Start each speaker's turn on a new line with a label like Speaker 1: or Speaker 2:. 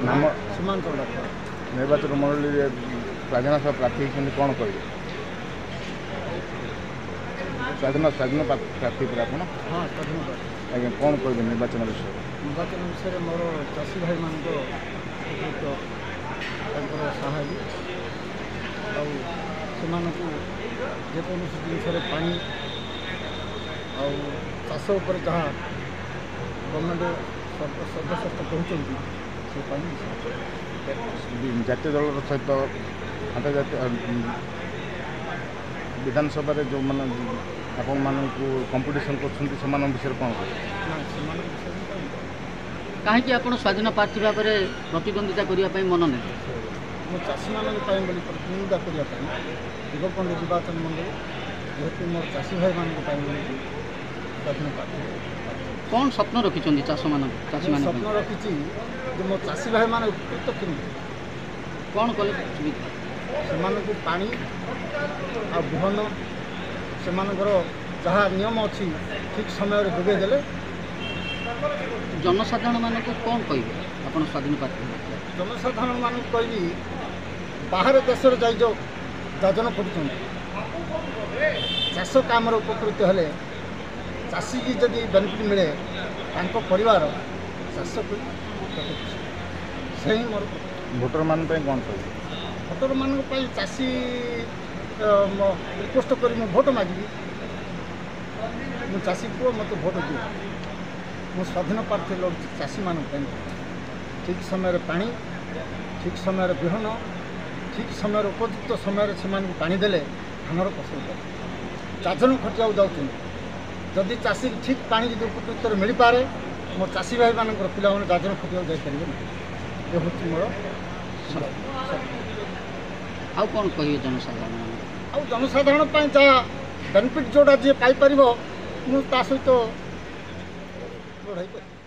Speaker 1: नाम निर्वाचन मंडली स्वाधीन सभा प्रार्थी कौन कहे स्वाधीन प्रार्थी पर आप
Speaker 2: हाँ स्वाधीन
Speaker 1: आज्ञा कौन कहे निर्वाचन
Speaker 2: विषय मोर चाषी भाई मान साहय आकोसी जिनस पा चाष उपर जहाँ गवर्नमेंट सर्वश्रेष्ठ कहते
Speaker 1: जातीय दल सहित अंतर्जातीय विधानसभा जो मैंने आपण मानक कंपिटिशन कर विषय कौन
Speaker 3: कहीं आप स्वाधीन प्रार्थी भाव में प्रतिद्वंदिता करने मन नहीं
Speaker 2: मो चाषी मान प्रतिद्वंदिता करने युवकंड निर्वाचन मंडल जेहेतु मोर चाषी भाई मान स्वाधीन प्रार्थी
Speaker 3: कौन स्वप्न रखिंट चाष मान
Speaker 2: स्वप्न रखी जो मो चाषी भाई मान उपकृत केमी
Speaker 3: कौन कले
Speaker 2: से पानी आ बिहन से जहाँ नियम अच्छी ठीक समय जोगेदे
Speaker 3: जनसाधारण मान कौन कहे आप स्वाधीन प्रार्थी
Speaker 2: जनसाधारण मान कहि बाहर देश जो दाजन कर चाष काम उपकृत हेले चाषी की जदि बेनिफिट मिले परिवार चाष से ही मोर
Speaker 1: भोटर मान कौन कह
Speaker 2: भोटर मान चाषी रिक्वेस्ट कर भोट मागिबी मु चाषी पुओ मत भोट दिए मु स्वाधीन प्रार्थी लड़ुची चाषी मान ठीक समय पानी ठीक समय बिहन ठीक समय उपयुक्त समय से पानी देले धानर फसल कर दाजन खटिया जाऊँ जदि चाषी ठीक पानी जो उपयुक्त मिल पारे मो चाषी भाई मान पिला दाजन खटिया जापर ये हूँ मोर
Speaker 3: आउ कौन कहिए जनसाधारण
Speaker 2: आउ जनसाधारण जहाँ बेनिफिट जोड़ा जी पाइपर मुझे सहित लड़ाई कर